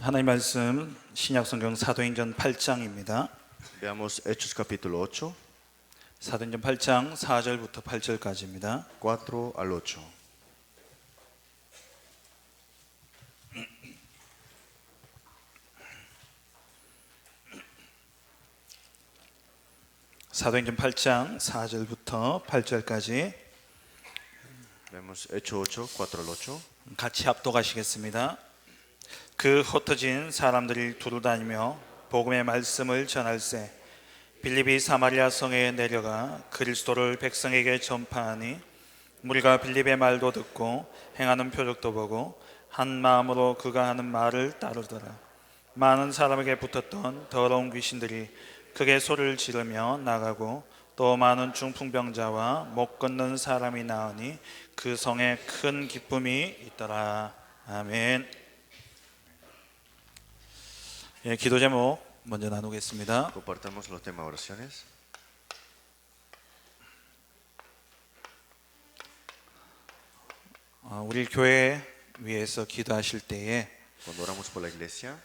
하나님 말씀 신약성경 사도행전 8장입니다. Veamos Hechos capítulo 8, 사도행전 8장 4절부터 8절까지입니다. 4 al 8. 사도행전 8장 4절부터 8절까지 Vemos Hechos 8, 4 al 8. 같이 합독하시겠습니다. 그 흩어진 사람들이 두루 다니며 복음의 말씀을 전할세 빌립이 사마리아 성에 내려가 그리스도를 백성에게 전파하니 무리가 빌립의 말도 듣고 행하는 표적도 보고 한 마음으로 그가 하는 말을 따르더라. 많은 사람에게 붙었던 더러운 귀신들이 크게 소리를 지르며 나가고 또 많은 중풍병자와 못 걷는 사람이 나으니 그 성에 큰 기쁨이 있더라. 아멘. 예, 기도 제목 먼저 나누겠습니다. Compartamos los temas oraciones. 우리 교회 위해서 기도하실 때에 Cuando oramos por la iglesia,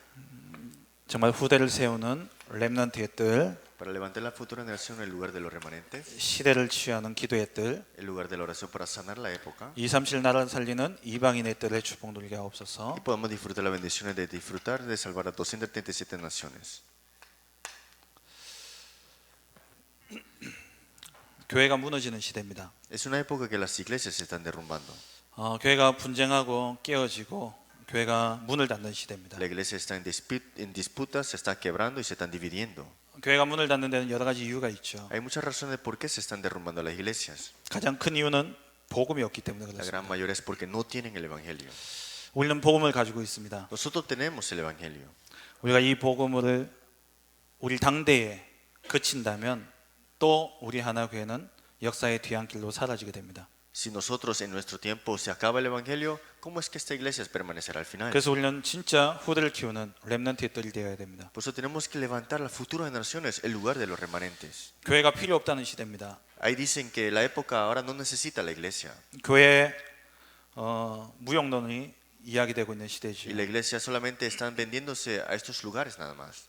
정말 후대를 세우는 렘넌트의 뜰, para levantar la futura nación en el lugar de los remanentes, 시대를 치유하는 기도의 뜰, el lugar de la oración para sanar la época, 237 나라를 살리는 이방인의 뜰의 축복 누리게 하옵소서. y podamos disfrutar las bendiciones de disfrutar de salvar a 237 naciones. 교회가 무너지는 시대입니다. Es una época que las iglesias se están derrumbando. 교회가 분쟁하고 깨어지고 교회가 문을 닫는 시대입니다. La iglesia está en disputas, se está quebrando y se están dividiendo. 교회가 문을 닫는 데는 여러 가지 이유가 있죠. Hay muchas razones por qué se están derrumbando las iglesias. 가장 큰 이유는 복음이 없기 때문에 La gran 그렇습니다. mayoría es porque no tienen el evangelio. 우리는 복음을 가지고 있습니다. Nosotros tenemos el evangelio. 우리가 이 복음을 우리 당대에 그친다면 또 우리 하나교회는 역사의 뒤안길로 사라지게 됩니다. Si nosotros en nuestro tiempo se acaba el evangelio, ¿cómo es que esta iglesia permanecerá al final? 그래서 우리는 진짜 후대를 키우는 렘넌트의 뜰이 되어야 됩니다. Por eso tenemos que levantar las futuras generaciones, el lugar de los remanentes. 교회가 필요 없다는 시대입니다. Ahí dicen que la época ahora no necesita la iglesia. 교회 무용론이 이야기되고 있는 Y 시대죠. la iglesia solamente están vendiéndose a estos lugares nada más.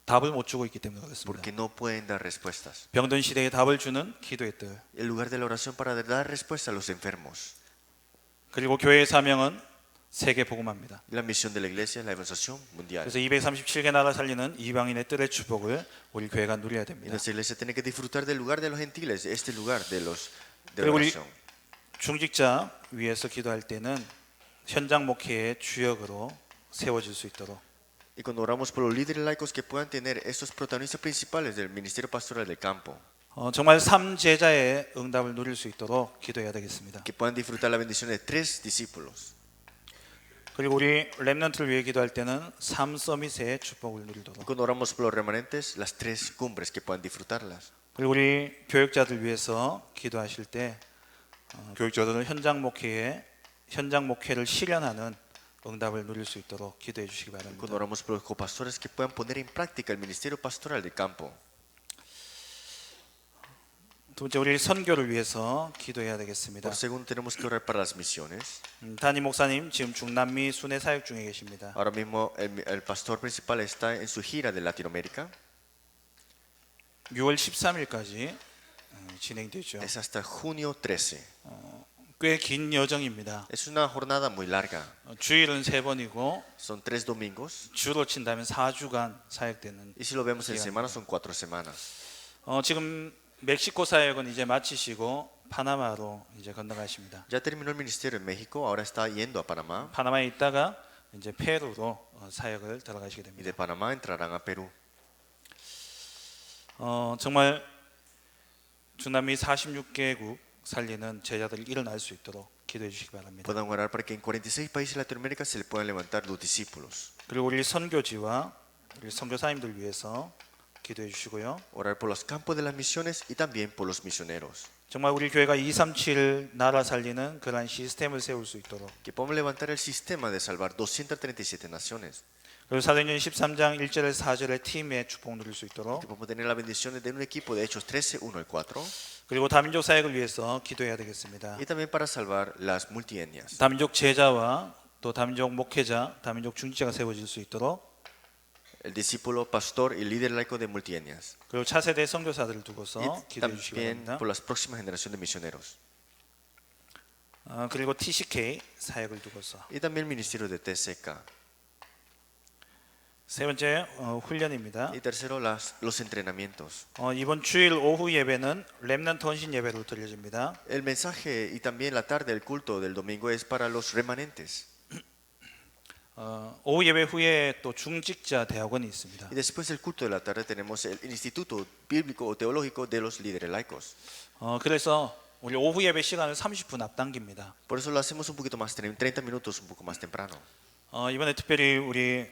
답을 못 주고 있기 때문에 그렇습니다. Porque no pueden dar respuestas. 병든 시대에 답을 주는 기도의 뜰. El lugar de la oración para dar respuesta a los enfermos. 그리고 교회의 사명은 세계 복음화입니다. La misión de la iglesia es la evangelización mundial. 그래서 237개 나라 살리는 이방인의 뜰의 축복을 우리 교회가 누려야 Y 됩니다. nuestra iglesia tiene que disfrutar del lugar de los gentiles, este lugar de la 그리고 우리 oración. 중직자 위에서 기도할 때는 현장 목회의 주역으로 세워질 수 있도록 Y cuando oramos por los líderes laicos que puedan tener estos protagonistas principales del ministerio pastoral del campo, 정말 3제자의 응답을 누릴 수 있도록 기도해야 되겠습니다. que puedan disfrutar la bendición de 3 discípulos. 그리고 우리 렘넌트를 위해 기도할 때는 3서밋의 축복을 Y 누리도록 cuando oramos por los remanentes, las 3 cumbres que puedan disfrutarlas. 그리고 우리 교육자들 위해서 기도하실 때 교육자들은 현장 목회를 실현하는 응답을 누릴 수 있도록 기도해 주시기 바랍니다. Cuando oramos por los copastores que puedan poner en práctica el ministerio pastoral del campo. 두 번째 우리 선교를 위해서 기도해야 되겠습니다. Por segundo tenemos que orar para las misiones. 담임 목사님 지금 중남미 순회 사역 중에 계십니다. Ahora mismo el pastor principal está en su gira de Latinoamérica. 6월 13일까지 진행되죠. Es hasta junio 13. 꽤 긴 여정입니다. Es una jornada muy larga. 주일은 3번이고 Son 3 domingos. 주로 친다면 4주간 사역되는. Y si lo vemos en semana, son 4 semanas. 지금 멕시코 사역은 이제 마치시고 파나마로 이제 건너가십니다. Ya terminó el ministerio en México, ahora está yendo a Panamá. 파나마에 있다가 이제 페루로 사역을 들어가시게 Y 됩니다. de Panamá entrarán a Perú. 정말 중남미 46개국 살리는 제자들이 일어날 수 있도록 기도해 주시기 바랍니다. Puedan orar para que en 46 países de Latinoamérica se le puedan levantar los discípulos. 그리고 우리 선교지와 우리 선교사님들 위해서 기도해 주시고요. Orar por los campos de las misiones y también por los misioneros. 정말 우리 교회가 237 나라 살리는 그러한 시스템을 세울 수 있도록. Que podamos levantar el sistema de salvar 237 naciones. 그리고 사도행전 13장 1절에서 4절의 팀의 축복 누릴 수 있도록. Que podamos tener las bendiciones de un equipo de Hechos 13, 1 al 4. 그리고 다민족 사역을 위해서 기도해야 되겠습니다. Y también para salvar las multietnias. 다민족 제자와 또 다민족 목회자, 다민족 중지자가 세워질 수 있도록 el discípulo, pastor y líder laico de multietnias. 그리고 차세대 선교사들을 두고서 Y 기도해 주시기 también 바랍니다. por la próxima generación de misioneros. 그리고 TCK 사역을 두고서 Y también el ministerio de TCK. 세 번째 훈련입니다. Y tercero, los entrenamientos. 이번 주일 오후 예배는 렘넌트 헌신 예배로 드려집니다. El mensaje y también la tarde, el culto del domingo es para los remanentes. 오후 예배 후에 또 중직자 대학원이 있습니다. Y después del culto de la tarde tenemos el Instituto Bíblico o Teológico de los Líderes Laicos. 그래서 우리 오후 예배 시간을 30분 앞당깁니다. Por eso lo hacemos un poquito más, 30 minutos un poco más temprano. 이번에 특별히 우리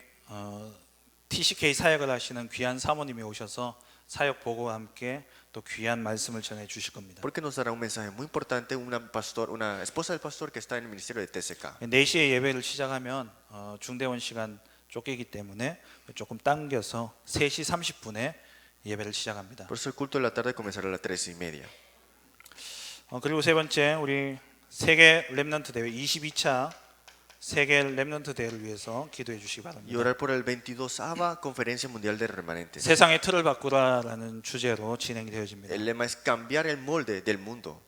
TCK 사역을 하시는 귀한 사모님이 오셔서 사역 보고와 함께 또 귀한 말씀을 전해 주실 겁니다. Porque nos dará un mensaje muy importante una esposa del pastor que está en el ministerio de TCK. 4시에 예배를 시작하면 중대원 시간 쫓기기 때문에 조금 당겨서 3시 30분에 예배를 시작합니다. Por eso el culto de la tarde comenzará a las 3:30. 그리고 세 번째 우리 세계 렘넌트 대회 22차 세계 렘넌트 대회를 위해서 기도해 주시기 Y 바랍니다. orar por el 22ª Conferencia Mundial de Remanentes. 세상의 틀을 바꾸라라는 주제로 진행이 되어집니다. El lema es cambiar el molde del mundo.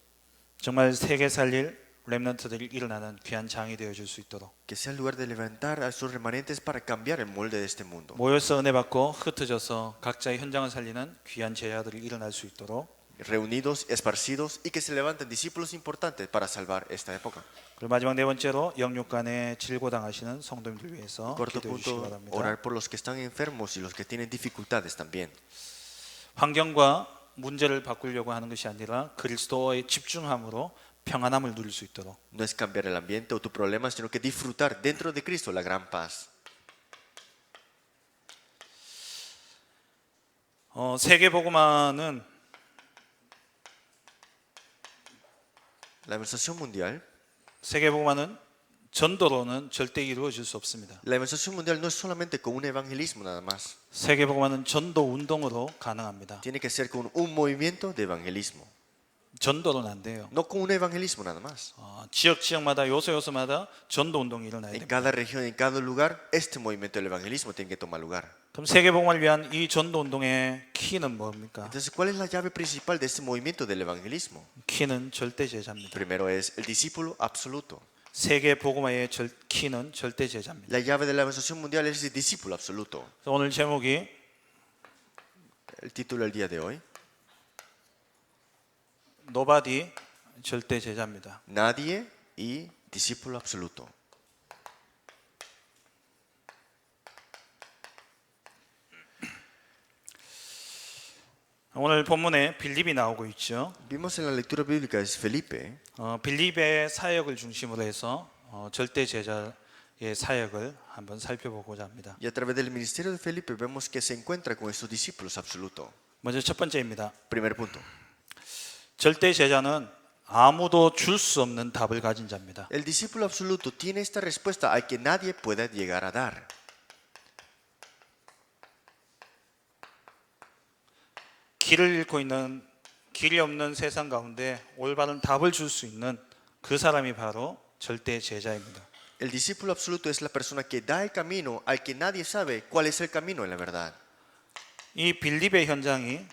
정말 세계 살릴 렘넌트들이 일어나는 귀한 장이 되어줄 수 있도록 Que sea el lugar de levantar a sus remanentes para cambiar el molde de este mundo. 모여서 은혜 받고 흩어져서 각자의 현장을 살리는 귀한 제자들이 일어날 수 있도록 Reunidos, esparcidos y que se levanten discípulos importantes para salvar esta época. 그리고 마지막 네 번째로 영육간에 질고당하시는 성도님들 위해서 Cuarto 기도해 주시기 punto, 바랍니다. orar por los que están enfermos y los que tienen dificultades también. 환경과 문제를 바꾸려고 하는 것이 아니라 그리스도의 집중함으로 평안함을 누릴 수 있도록 No es cambiar el ambiente o tu problema, sino que disfrutar dentro de Cristo la gran paz. 세계복음화는 La evangelización mundial, 세계복음화는 전도로는 절대 이루어질 수 없습니다. la evangelización mundial no es solamente con un evangelismo nada más. 세계복음화는 전도 운동으로 가능합니다. Tiene que ser con un movimiento de evangelismo, 전도는 안 돼요. no con un evangelismo nada más. 지역마다 요소마다 전도 운동이 일어나야 En 됩니다. cada región, en cada lugar, este movimiento del evangelismo tiene que tomar lugar. 그럼 세계복음화를 위한 이 전도 운동의 키는 뭡니까? Entonces, ¿cuál es la llave principal de este movimiento del evangelismo? 키는 절대 제자입니다. Primero es el discípulo absoluto. 세계복음화의 키는 절대 제자입니다. La llave de la evangelización mundial es el discípulo absoluto. 그래서 오늘 제목이 El título del día de hoy, Nobody 절대 제자입니다. Nadie y discípulo absoluto. 오늘 본문에 빌립이 나오고 있죠. Vimos en la lectura bíblica es Felipe. 빌립의 사역을 중심으로 해서 절대 제자의 사역을 한번 살펴보고자 합니다. Y a través del ministerio de Felipe vemos que se encuentra con estos discípulos absolutos. 먼저 첫 번째입니다. Primer punto. 절대 제자는 아무도 줄 수 없는 답을 가진 자입니다. El discípulo absoluto tiene esta respuesta al que nadie pueda llegar a dar. 길을 잃고 있는 길이 없는 세상 가운데 올바른 답을 줄 수 있는 그 사람이 바로 절대 제자입니다. El discípulo absoluto es la persona que da el camino al que nadie sabe cuál es el camino en la verdad. 이 빌립의 현장이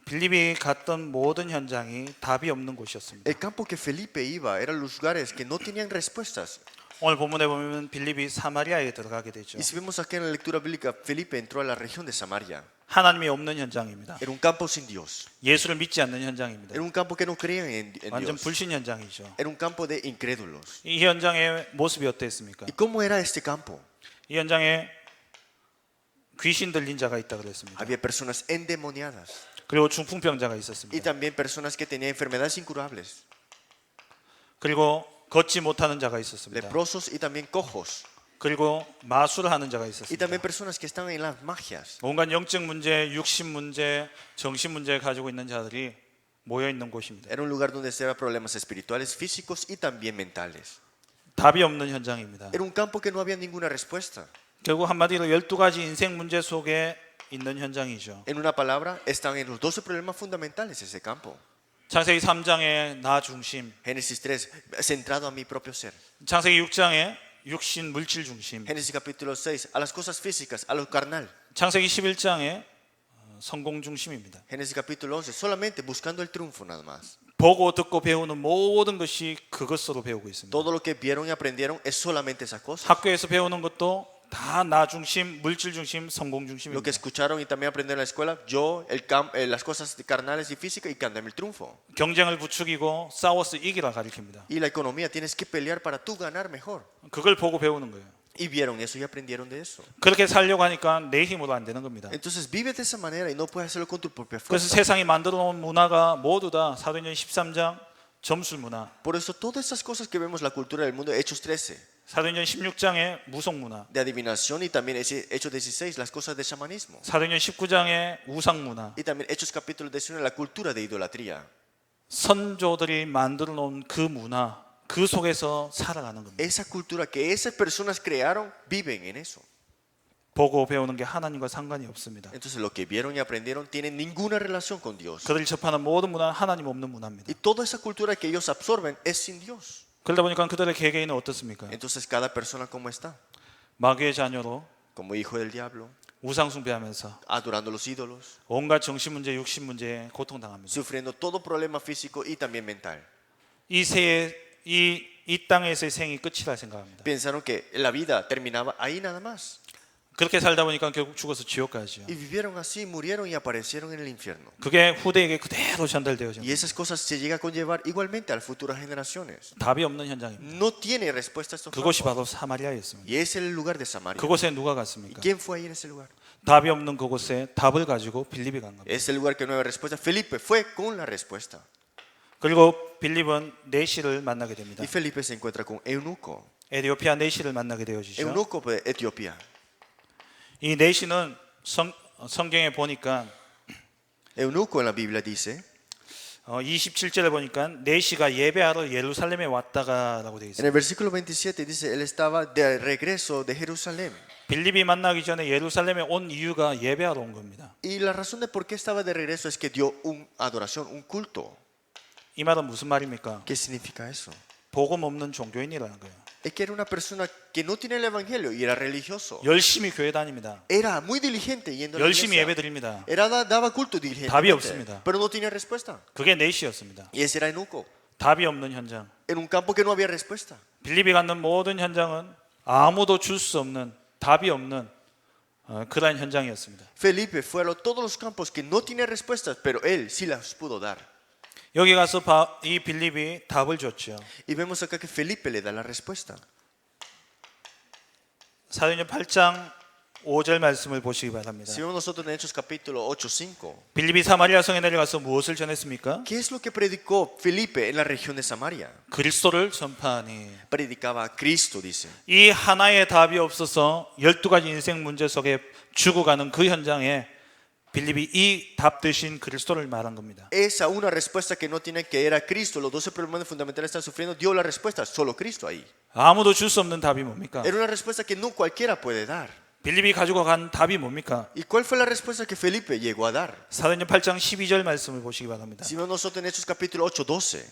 빌립이 갔던 모든 현장이 답이 없는 곳이었습니다. El campo que Felipe iba eran los lugares que no tenían respuestas. 오늘 본문에 보면 빌립이 사마리아에 들어가게 되죠. Y si vemos aquí en la lectura bíblica, Felipe entró a la región de Samaria. 하나님이 없는 현장입니다. Era un campo sin Dios. 예수를 믿지 않는 현장입니다. Era un campo que no creían en 완전 Dios. 불신 현장이죠. Era un campo de incrédulos. 이 현장의 모습이 어땠습니까? ¿Y cómo era este campo? 이 현장에 귀신 들린 자가 있다 그랬습니다. Había personas endemoniadas 그리고 중풍병자가 y 있었습니다. también personas que tenían enfermedades incurables, 그리고 걷지 못하는 자가 있었습니다. leprosos y también cojos, 그리고 마술을 하는 자가 y 있었습니다. también personas que estaban en las magias. 온갖 영적 문제, 육신 문제, 정신 문제 가지고 있는 자들이 모여 있는 곳입니다. Era un lugar donde se daban problemas espirituales, físicos y también mentales. 답이 없는 현장입니다. Era un campo que no había ninguna respuesta. 결국 한마디로 12가지 인생 문제 속에 있는 현장이죠. En una palabra, estaban en los 12 problemas fundamentales ese campo. 창세기 3장의 나 중심, Génesis 3, centrado a mi propio ser. 창세기 6장의 육신 물질 중심, Génesis capítulo 6, a las cosas físicas, a lo carnal. 창세기 11장의 성공 중심입니다. Génesis capítulo 11, solamente buscando el triunfo nada más. 보고 듣고 배우는 모든 것이 그것으로 배우고 있습니다. Todo lo que vieron y aprendieron es solamente esa cosa. 학교에서 배우는 것도 다 나 중심, 물질 중심, 성공 Lo que 중심입니다. escucharon y también aprendieron en la escuela, yo, las cosas carnales y físicas y cándame el triunfo. 경쟁을 부추기고 싸워서 이기라 가르칩니다. Y la economía, tienes que pelear para tú ganar mejor. 그걸 보고 배우는 거예요. Y vieron eso y aprendieron de eso. 그렇게 살려고 하니까 내 힘으로 안 되는 겁니다. Entonces vive de esa manera y no puedes hacerlo con tu propia 그래서 fuerza. 세상이 만들어 놓은 문화가 모두 다 사도행전 13장 점술 문화, Por eso todas esas cosas que vemos la cultura del mundo, Hechos 13, 사도행전 16장의 무속 문화, de adivinación y también Hechos 16, las cosas de chamanismo. 사도행전 19장의 우상 문화, Y también Hechos capítulo 19, la cultura de idolatría. 선조들이 만들어 놓은 그 문화, 그 속에서 살아가는 겁니다. Esa cultura que esas personas crearon, viven en eso. 보고 배우는 게 하나님과 상관이 없습니다. Entonces lo que vieron y aprendieron tienen ninguna relación con Dios. 그들이 접하는 모든 문화는 하나님 없는 문화입니다. Y toda esa cultura que ellos absorben es sin Dios. 그러다 보니까 그들의 개개인은 어떻습니까? Entonces cada persona como está, 마귀의 자녀로 como hijo del diablo, 우상 숭배하면서 adorando los ídolos, 온갖 정신 문제, 육신 문제에 고통당합니다. sufriendo todo problema físico y también mental. 이 땅에서의 생이 끝이라 생각합니다. Pensaron que la vida terminaba ahí nada más. 그렇게 살다 보니까 결국 죽어서 지옥 가죠. Y vivieron así, murieron y aparecieron en el infierno. 그게 후대에게 그대로 전달되어집니다. Y esas cosas se llega a conllevar igualmente a las futuras generaciones. 답이 없는 현장입니다. No tiene respuesta a estos 그곳이 campos. 바로 사마리아였습니다. Y es el lugar de Samaria. 그곳에 누가 ¿Y 갔습니까? quién fue ahí en ese lugar? 답이 없는 그곳에 답을 가지고 빌립이 간 겁니다. Es el lugar que no hay respuesta. Felipe fue con la respuesta. 그리고 빌립은 네시를 만나게 됩니다. Y Felipe se encuentra con Eunuco. 에디오피아 네시를 만나게 되어지죠. Eunuco de Etiopía. 이 네시는 성경에 보니까 Eunuco en la Biblia dice, 27절에 보니까 네시가 예배하러 예루살렘에 왔다가라고 되어 en 있습니다. el versículo 27 dice, él estaba de regreso de Jerusalén. 빌립이 만나기 전에 예루살렘에 온 이유가 예배하러 온 겁니다. Y la razón de por qué estaba de regreso es que dio una adoración, un culto. 이 말은 무슨 말입니까? ¿Qué significa eso? 복음 없는 종교인이라는 거예요. Es que era una persona que no tiene el evangelio y era religioso. 열심히 교회 다닙니다. Era muy diligente yendo a la 열심히 iglesia. 예배 드립니다. Daba culto 답이 diligentemente, 없습니다. pero no tenía respuesta. 그게 네시였습니다. Y ese era Eunuco, 답이 없는 현장. en un campo que no había respuesta. 빌립이 갖는 모든 현장은 아무도 줄 수 없는 답이 없는 그러한 현장이었습니다. Felipe fue a todos los campos que no tiene respuestas, pero él sí las pudo dar. 여기 가서 이 빌립이 답을 줬죠. Y vemos acá que Felipe le da la respuesta. 사도행전 8장 5절 말씀을 보시기 바랍니다. Si vemos nosotros en Hechos capítulo 8, 5, 빌립이 사마리아 성에 내려가서 무엇을 전했습니까? ¿qué es lo que predicó Felipe en la región de Samaria? 그리스도를 전파하니. Predicaba a Cristo, dice. 이 하나의 답이 없어서 12가지 인생 문제 속에 죽어가는 그 현장에 빌립이 이 답 대신 그리스도를 말한 겁니다. Esa una respuesta que no tiene, que era Cristo. Los 12 problemas fundamentales están sufriendo, dio la respuesta, solo Cristo ahí. 아무도 줄 수 없는 답이 뭡니까? Era una respuesta que no cualquiera puede dar. 빌립이 가지고 간 답이 뭡니까? ¿Y cuál fue la respuesta que Felipe llegó a dar? 사도행전 8장 12절 말씀을 보시기 바랍니다. Si vemos nosotros en Hechos capítulo 8, 12.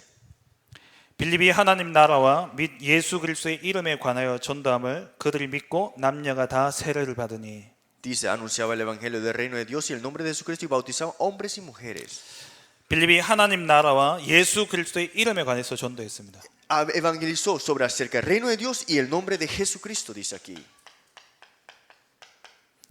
빌립이 하나님 나라와 및 예수 그리스도의 이름에 관하여 전도함을 그들이 믿고 남녀가 다 세례를 받으니. Dice, anunciaba el evangelio del reino de Dios y el nombre de Jesucristo y bautizaba hombres y mujeres. 빌립이 하나님 나라와 예수 그리스도의 이름에 관해서 전도했습니다. Evangelizó sobre acerca del reino de Dios y el nombre de Jesucristo, dice aquí.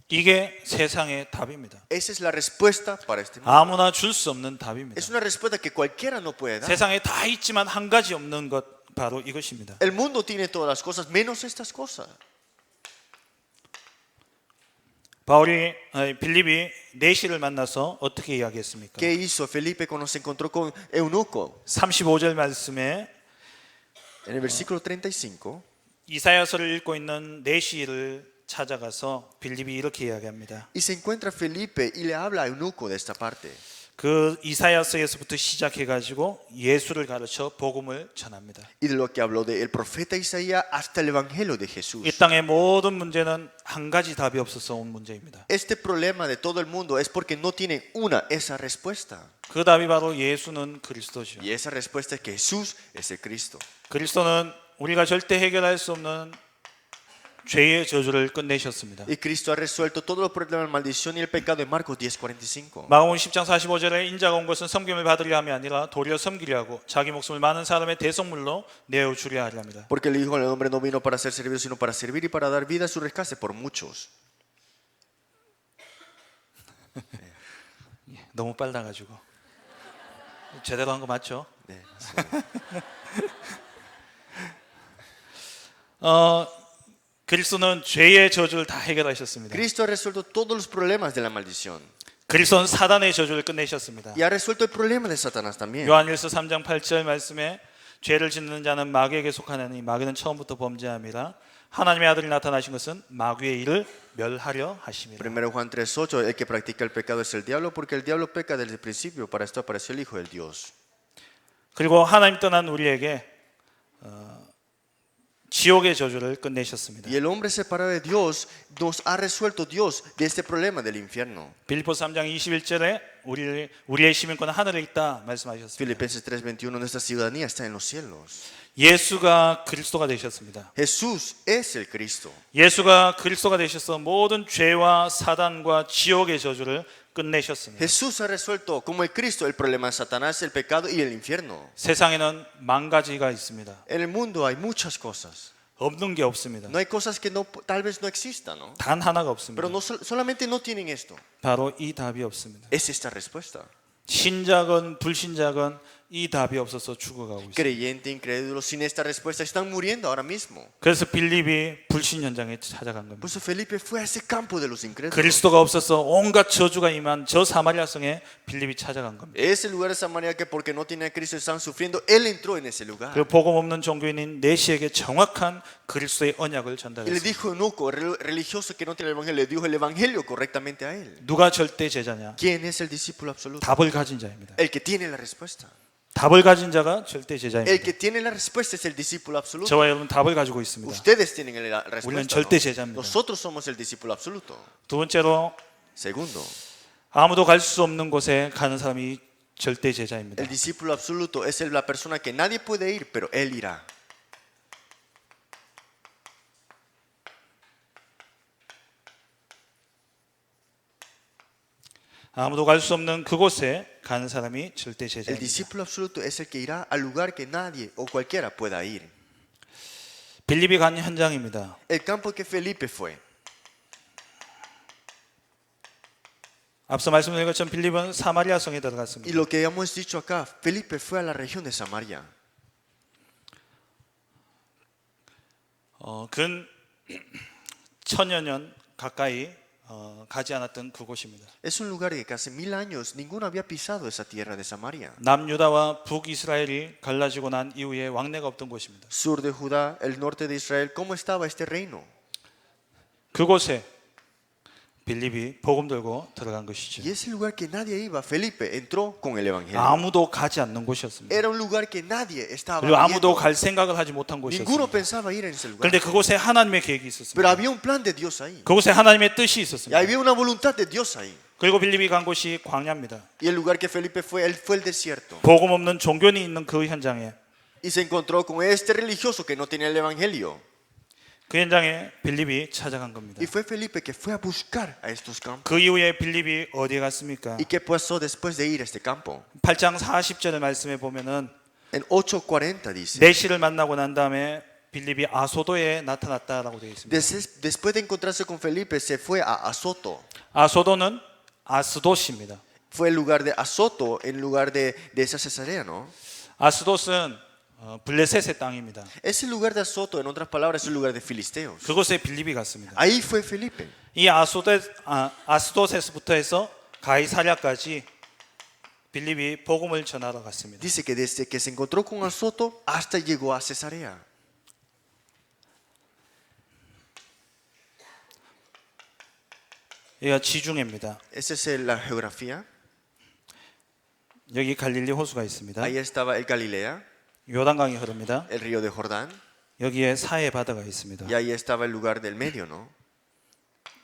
이게 세상의 답입니다. Esa es la respuesta para este mundo. 아무나 줄 수 없는 답입니다. Es una respuesta que cualquiera no puede dar. 세상에 다 있지만 한 가지 없는 것 바로 이것입니다. El mundo tiene todas las cosas menos estas cosas. 빌립이 네시를 만나서 어떻게 이야기했습니까? ¿Qué hizo Felipe cuando se encontró con Eunuco? 35절 말씀에 En el versículo 35, 이사야서를 읽고 있는 네시를 찾아가서 빌립이 이렇게 이야기합니다. y se encuentra Felipe y le habla a Eunuco de esta parte. 그 이사야서에서부터 시작해가지고 예수를 가르쳐 복음을 전합니다. Y de lo que habló del profeta Isaías hasta el evangelio de Jesús. 이 땅의 모든 문제는 한 가지 답이 없어서 온 문제입니다. Este problema de todo el mundo es porque no tiene esa respuesta. 그 답이 바로 예수는 그리스도죠. Y esa respuesta es que Jesús es el Cristo. 그리스도는 우리가 절대 해결할 수 없는 죄의 저주를 끝내셨습니다. Y Cristo ha resuelto todos los problemas de maldición y el pecado en Marcos 10:45. 마가복음 10장 45절에 인자가 온 것은 섬김을 받으려 함이 아니라 도리어 섬기려 하고 자기 목숨을 많은 사람의 대속물로 내어 주려 하려 합니다. Porque el Hijo del Hombre no vino para ser servido, sino para servir y para dar vida a su rescate por muchos. 너무 빨라 가지고 제대로 한 거 맞죠? 네, 그리스도는 죄의 저주를 다 해결하셨습니다. Cristo ha resuelto todos los problemas de la maldición. 그리스도는 사단의 저주를 끝내셨습니다. Y ha resuelto el problema de Satanás también. 요한일서 3장 8절 말씀에 죄를 짓는 자는 마귀에게 속하나니 마귀는 처음부터 범죄함이라 하나님의 아들이 나타나신 것은 마귀의 일을 멸하려 하심이라. 1 Juan 3:8, el que practica el pecado es el diablo, porque el diablo peca desde el principio. Para esto apareció el Hijo del Dios. 그리고 하나님 떠난 우리에게 지옥의 저주를 끝내셨습니다. Y el hombre separado de Dios nos ha resuelto Dios de este problema del infierno. 빌립보 3장 21절에 우리의 시민권은 하늘에 있다 말씀하셨습니다. Filipenses 3:21, nuestra ciudadanía está en los cielos. 예수가 그리스도가 되셨습니다. Jesús es el Cristo. 예수가 그리스도가 되셔서 모든 죄와 사단과 지옥의 저주를 끝내셨습니다. Jesús ha resuelto como el Cristo el problema de Satanás, el pecado y el infierno. 세상에는 만 가지가 있습니다. En el mundo hay muchas cosas. 없는 게 없습니다. No hay cosas que no, tal vez no existan, ¿no? 단 하나가 없습니다. Pero no, solamente no tienen esto. 바로 이 답이 없습니다. Es esta respuesta. 신자건 불신자건 이 답이 없어서 죽어가고 있습니다. Creyente, incrédulo, sin esta respuesta están muriendo ahora mismo. 그래서 빌립이 불신 현장에 찾아간 겁니다. Por eso Felipe fue a ese campo de los incrédulos. 그리스도가 없어서 온갖 저주가 임한 저 사마리아 성에 빌립이 찾아간 겁니다. Ese lugar de Samaria que porque no tenía a Cristo estaban sufriendo, él entró en ese lugar. 그 복음 없는 종교인인 내시에게 정확한 그리스도의 언약을 Y le 전달했습니다. dijo eunuco, religioso que no tiene el evangelio, le dijo el evangelio correctamente a él. 누가 절대 제자냐? ¿Quién es el discípulo absoluto? 답을 가진 자입니다. El que tiene la respuesta. 답을 가진 자가 절대 El 제자입니다. que tiene la respuesta es el discípulo absoluto. 저와 여러분 답을 가지고 있습니다. Ustedes tienen la 우리는 respuesta. 절대 ¿no? 제자입니다. Nosotros somos el discípulo absoluto. 두 번째로 Segundo, 아무도 갈 수 없는 곳에 가는 사람이 절대 제자입니다. el discípulo absoluto es la persona que nadie puede ir, pero él irá. 아무도 갈 수 없는 그곳에 가는 사람이 절대 El 제자입니다. discípulo absoluto es el que irá al lugar que nadie o cualquiera pueda ir. 빌립이 간 현장입니다. El campo que Felipe fue. 앞서 말씀드린 것처럼 빌립은 사마리아 성에 Y 들어갔습니다. lo que hemos dicho acá, Felipe fue a la región de Samaria. 근 천여 년 가까이 가지 않았던 그곳입니다. Es un lugar que casi 1000 años ninguno había pisado esa tierra de Samaria. 남유다와 북이스라엘이 갈라지고 난 이후에 왕래가 없던 곳입니다. Sur de Judá, el norte de Israel, ¿cómo estaba este reino? 그곳에 빌립이 복음 들고 들어간 것이죠. Y ese lugar que nadie iba, Felipe entró con el evangelio. 아무도 가지 않는 곳이었습니다. Era un lugar que nadie estaba 그리고 아무도 yendo. 갈 생각을 하지 못한 Ninguno 곳이었습니다. pensaba ir en ese lugar. 그런데 그곳에 하나님의 계획이 Pero 있었습니다. había un plan de Dios ahí. 그곳에 하나님의 뜻이 Y 있었습니다. había una voluntad de Dios ahí. 그리고 빌립이 간 곳이 광야입니다. Y el lugar que Felipe fue, él fue el desierto. 복음 없는 종교인이 있는 그 현장에 Y se encontró con este religioso que no tenía el evangelio. 그 현장에 빌립이 찾아간 겁니다. Y fue Felipe que fue a buscar a estos campos. 그 이후에 빌립이 어디에 갔습니까? ¿Y qué pasó después de ir a este campo? 8장 40절의 말씀에 보면은 En 8:40 dice. 내시를 만나고 난 다음에 빌립이 아소도에 나타났다라고 되어 있습니다. Después de encontrarse con Felipe, se fue a Azoto. 아소도는 아스도시입니다. Fue el lugar de Azoto en lugar de esa Cesarea, ¿no? 아스도스는 블레셋의 땅입니다. Ese lugar de Azoto, en otras palabras, es el lugar de Filisteos. 그곳에 빌립이 갔습니다. Ahí fue Felipe. 이 아스도스에서부터 해서 가이사랴까지 빌립이 복음을 전하러 갔습니다. Dice que desde que se encontró con Azoto hasta llegó a Cesarea. 여기가 지중해입니다. Esa es la geografía. 여기 갈릴리 호수가 있습니다. Ahí estaba el Galilea, 요단강이 흐릅니다. el río de Jordán. 여기에 사해 바다가 있습니다. Y ahí estaba el lugar del medio, ¿no?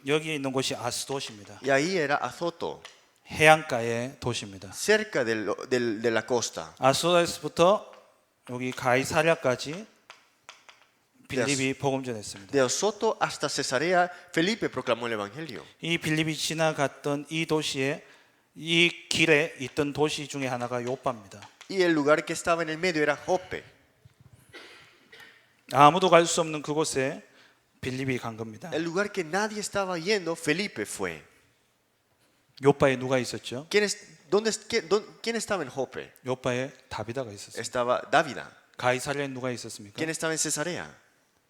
여기 있는 곳이 아스도시입니다. Y ahí era Azoto. 해안가의 도시입니다. cerca de la costa. 아소다에서부터 여기 가이사랴까지 빌립이 복음 전했습니다. De Azoto hasta Cesarea, Felipe proclamó el evangelio. 이 빌립이 지나갔던 이 도시에 이 길에 있던 도시 중에 하나가 요빠입니다. Y el lugar que estaba en el medio era Jope. 아무도 갈 수 없는 그곳에 빌립이 간 겁니다. El lugar que nadie estaba yendo, Felipe fue. 요빠에 누가 있었죠? ¿Quién estaba en Jope? 요빠에 다비다가 있었어요. Estaba Dávida. 가이사랴에 누가 있었습니까? ¿Quién estaba en Cesarea?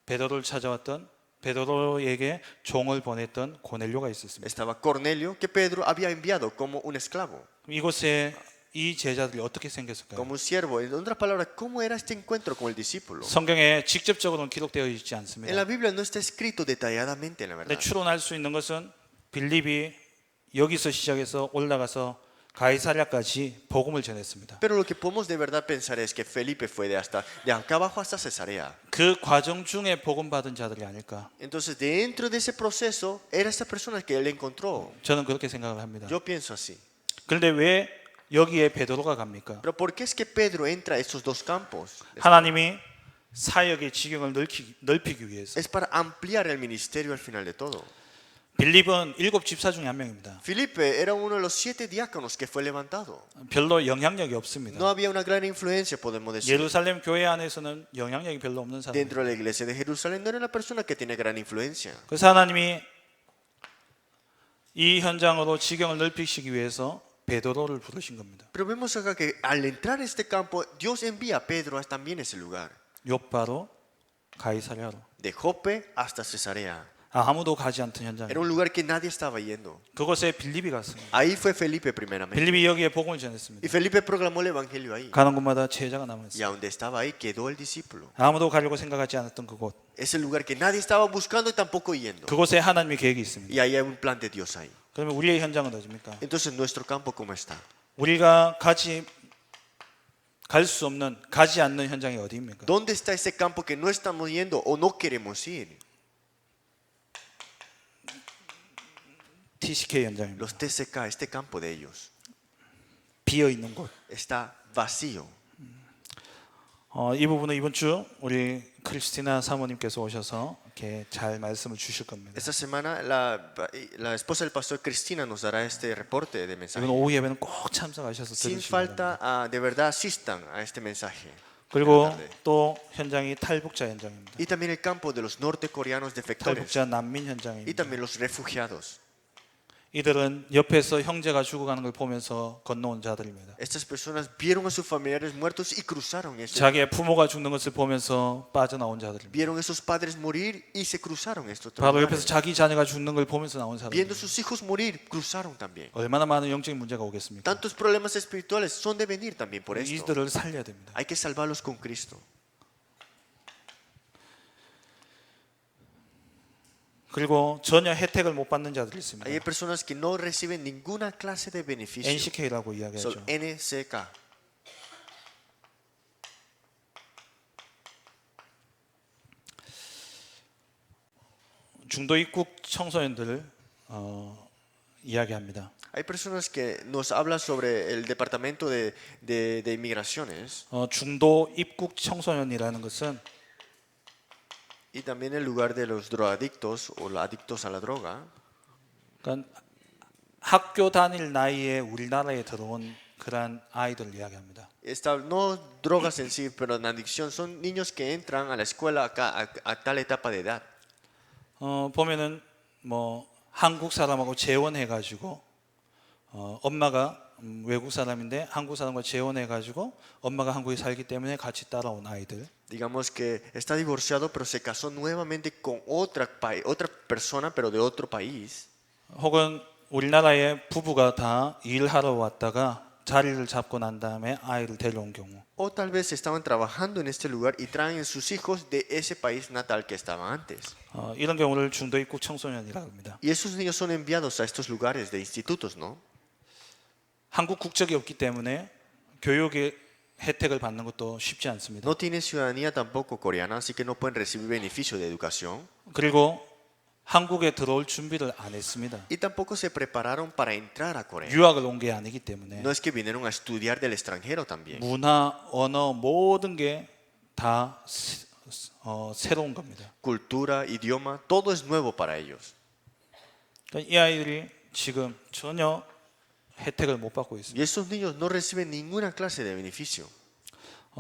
베드로를 찾아왔던 베드로에게 종을 보냈던 고넬료가 있었습니다. Estaba Cornelio, que Pedro había enviado como un esclavo, 이곳에 이 제자들이 어떻게 생겼을까요? como un siervo. En otras palabras, ¿cómo era este encuentro con el discípulo? 성경에 직접적으로는 기록되어 있지 En 않습니다. la Biblia no está escrito detalladamente, la 근데 verdad. 추론할 수 있는 것은 빌립이 여기서 시작해서 올라가서 가이사랴까지 복음을 전했습니다. Pero lo que podemos de verdad pensar es que Felipe fue de acá abajo hasta Cesarea. 그 과정 중에 복음 받은 자들이 아닐까? Entonces, dentro de ese proceso, era esa persona que él encontró. 저는 그렇게 생각을 합니다. Yo pienso así. 그런데 왜 여기에 베드로가 갑니까? Pero ¿por qué es que Pedro entra a estos dos campos? 하나님이 사역의 지경을 넓히기 위해서. Es para ampliar el ministerio al final de todo. 빌립은 7 집사 중에 한 명입니다. Felipe era uno de los 7 diáconos que fue levantado. 별로 영향력이 없습니다. No había una gran influencia, podemos decir. 예루살렘 교회 안에서는 영향력이 별로 없는 사람. Dentro de la iglesia de Jerusalén no era una persona que tiene gran influencia. 그래서 하나님이 이 현장으로 지경을 넓히시기 위해서 베드로를 부르신 겁니다. Pero vemos acá que al entrar a este campo, Dios envía a Pedro también a ese lugar. 요빠로 가이사랴로. De Jope hasta Cesarea. 아무도 가지 않던 현장. Era un lugar que nadie estaba yendo. 그곳에 빌립이 갔습니다. Ahí fue Felipe primeramente. 빌립이 여기에 복음을 전했습니다. Y Felipe proclamó el evangelio ahí. 가는 곳마다 제자가 Y 남았어요. a donde estaba ahí quedó el discípulo. 아무도 가려고 생각하지 않았던 그곳. Es el lugar que nadie estaba buscando y tampoco yendo. 그곳에 하나님의 계획이 있습니다. Y ahí hay un plan de Dios ahí. 그러면 우리의 현장은 어디입니까? Entonces, nuestro campo, ¿cómo está? 우리가 갈 수 없는, 가지 않는 현장이 어디입니까? ¿Dónde está ese campo que no estamos yendo o no queremos ir? TCK 현장입니다. Los TCK, este campo de ellos, 비어 있는 곳. está vacío. 이 부분은 이번 주 우리 크리스티나 사모님께서 오셔서 이렇게 잘 말씀을 주실 겁니다. Esta semana la esposa del pastor Cristina nos dará este reporte de mensaje. 이번 오후 예배는 꼭 참석하셔서 Sin 들으시기 falta, 바랍니다. de verdad asistan a este mensaje. 그리고 또 현장이 탈북자 현장입니다. Y también el campo de los nortecoreanos defectores. 탈북자 난민 Y 현장입니다. también los refugiados. 이들은 옆에서 형제가 죽어가는 걸 보면서 건너온 자들입니다. Estas personas vieron a sus familiares muertos y cruzaron 자기의 부모가 죽는 것을 보면서 빠져나온 자들입니다. Vieron a esos padres morir y se cruzaron estos 바로 lugares. 옆에서 자기 자녀가 죽는 걸 보면서 나온 Viendo 사람입니다. sus hijos morir, cruzaron también. 얼마나 많은 영적인 문제가 오겠습니까? Tantos problemas espirituales son de venir también por esto. 이들을 살려야 됩니다. Hay que salvarlos con Cristo. 그리고 전혀 혜택을 못 받는 자들이 있습니다. Hay personas que no reciben ninguna clase de beneficio. NCK라고 Son 이야기하죠. NCK. 중도 입국 청소년들을 이야기합니다. Hay personas que nos hablan sobre el departamento de inmigraciones 중도 입국 청소년이라는 것은 y también el lugar de los drogadictos o los adictos a la droga. 그러니까 학교 다닐 나이에 우리나라에 들어온 그런 아이들을 이야기합니다. No drogas en sí, pero en adicción son niños que entran a la escuela acá a tal etapa de edad. 보면은 뭐 한국 사람하고 재혼해가지고 엄마가 외국 사람인데 한국 사람과 재혼해가지고 엄마가 한국에 살기 때문에 같이 따라온 아이들. Digamos que está divorciado, pero se casó nuevamente con otra persona, pero de otro país. 혹은 우리나라에 부부가 다 일하러 왔다가 자리를 잡고 난 다음에 아이를 데려온 경우. O tal vez estaban trabajando en este lugar y traen sus hijos de ese país natal que estaba antes. 이런 경우를 중도 입국 청소년이라고 합니다. Y esos niños son enviados a estos lugares de institutos, ¿no? 한국 국적이 없기 때문에 교육의 혜택을 받는 것도 쉽지 않습니다. No tienen ciudadanía tampoco coreana, así que no pueden recibir beneficio de educación. 그리고 한국에 들어올 준비를 안 했습니다. Y tampoco se prepararon para entrar a Corea. 유학을 온 게 아니기 때문에 No es que vinieron a estudiar del extranjero también. 문화, 언어 모든 게 다 새로운 겁니다. Cultura, idioma, todo es nuevo para ellos. 그러니까 이 아이들이 지금 전혀 혜택을 못 받고 있습니다. Y esos niños no reciben ninguna clase de beneficio.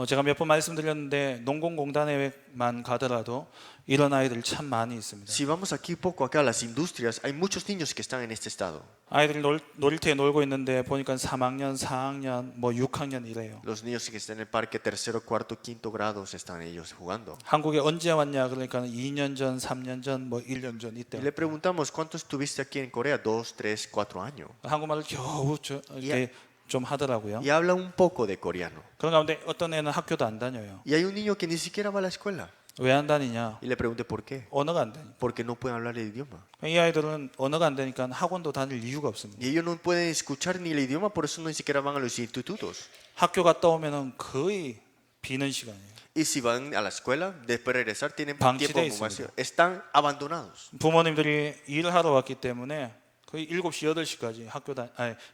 제가 몇 번 말씀드렸는데 농공공단에만 가더라도 이런 아이들 참 많이 있습니다. Si vamos aquí poco acá a las industrias, hay muchos niños que están en este estado. 아이들이 놀이터에 놀고 있는데 보니까 3학년, 4학년, 뭐 6학년 이래요. Los niños que están en el parque tercero, cuarto, quinto grados están ellos jugando. 한국에 언제 왔냐 그러니까 2년 전, 3년 전, 뭐 1년 전 Y 이때. le preguntamos, ¿cuánto estuviste aquí en Corea? 2, 3, 4 años. 한국말을 겨우 이렇게 좀 하더라고요. Y habla un poco de coreano. 그런 가운데 어떤 애는 학교도 안 다녀요. Y hay un niño que ni siquiera va a la escuela. 왜 안 다니냐? Y le pregunté por qué. 언어가 안 되니까. Porque no pueden hablar el idioma. 이 아이들은 언어가 안 되니까 학원도 다닐 이유가 없습니다. Y ellos no pueden escuchar ni el idioma, por eso no ni siquiera van a los institutos. 학교 갔다 오면은 거의 비는 시간이에요. Y si van a la escuela, después de regresar, tienen 방치돼 tiempo 있습니다. vacío. Están abandonados. 부모님들이 일하러 왔기 때문에 거의 7시, 8시까지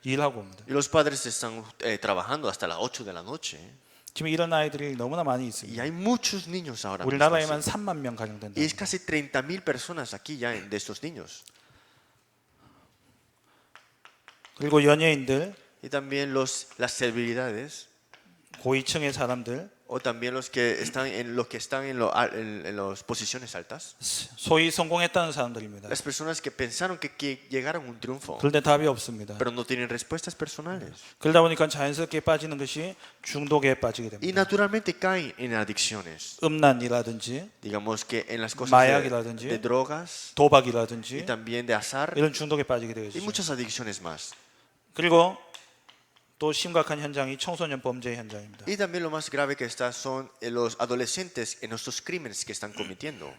일하고 옵니다. Y los padres están trabajando hasta las 8 de la noche. 지금 이런 아이들이 너무나 많이 Y 있습니다. hay muchos niños ahora mismo 우리나라에만 así. 3만 명 가량 된다. Y es casi 30.000 personas aquí ya de estos niños. 그리고 연예인들, Y también las celebridades, 고위층의 사람들, o también los que están en las posiciones altas. 소위 성공했다는 사람들입니다. Las personas que pensaron que llegaron a un triunfo, 그런데 답이 없습니다. pero no tienen respuestas personales. 그러다 보니까 자연스럽게 빠지는 것이 중독에 빠지게 Y 됩니다. naturalmente caen en adicciones. 음란이라든지 Digamos que en las cosas 마약이라든지 de drogas y 도박이라든지 también de azar 이런 중독에 빠지게 y 되겠죠. muchas adicciones más. 그리고 또 심각한 현장이 청소년 범죄 현장입니다. Y también lo más grave que está son los adolescentes en estos crímenes que están cometiendo.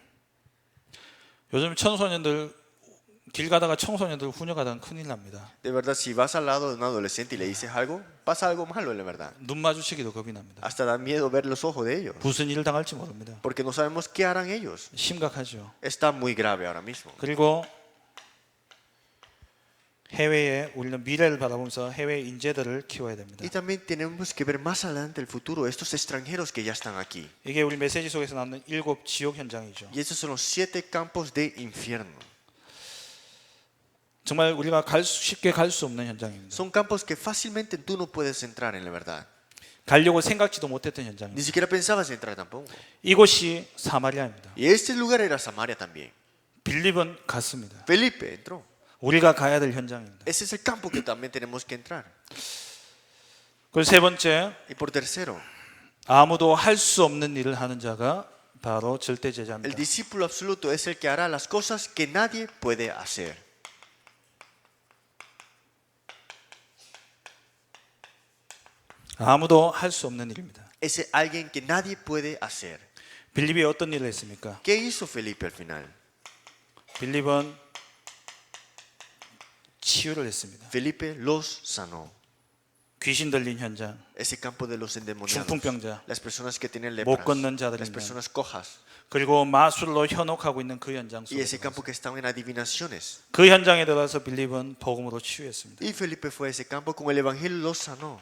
요즘 청소년들 길 가다가 청소년들 훈육하다가 큰일 납니다. De verdad, si vas al lado de un adolescente y le dices algo, pasa algo malo, la verdad. 눈 마주치기도 겁이 납니다. Hasta da miedo ver los ojos de ellos, 무슨 일을 당할지 모릅니다. porque no sabemos qué harán ellos. 심각하죠. Está muy grave ahora mismo. 그리고 해외에 우리는 미래를 바라보면서 해외 인재들을 키워야 됩니다. Y también tenemos que ver más adelante el futuro, estos extranjeros que ya están aquí. 이게 우리 메시지 속에서 나오는 7 지옥 현장이죠. Y estos son los 7 campos de infierno. 정말 우리가 쉽게 갈 수 없는 현장입니다. Son campos que fácilmente tú no puedes entrar en la verdad. 가려고 생각지도 못했던 Ni 현장입니다. siquiera pensabas entrar tampoco. 이곳이 사마리아입니다. Y este lugar era Samaria también. 빌립은 갔습니다. Felipe entró. 우리가 가야 될 현장입니다. Ese es el campo que también tenemos que entrar. 그리고 세 번째, Y por tercero, 아무도 할 수 없는 일을 하는 자가 바로 절대 el 제자입니다. discípulo absoluto es el que hará las cosas que nadie puede hacer. 아무도 할 수 없는 일입니다. Es alguien que nadie puede hacer. 빌립이 어떤 일을 했습니까? ¿Qué hizo Felipe al final? 빌립은 치유를 했습니다. Felipe los sanó. 귀신 들린 현장, Ese campo de los endemoniados. 중풍병자, Las personas que tienen 못 lepras. 걷는 자들 Las 있는, personas cojas. 그리고 마술로 현혹하고 있는 그 현장 Y ese 속에 campo que estaban en adivinaciones. 그 현장에 들어가서 빌립은 복음으로 치유했습니다. Y Felipe fue a ese campo con el evangelio los sanó.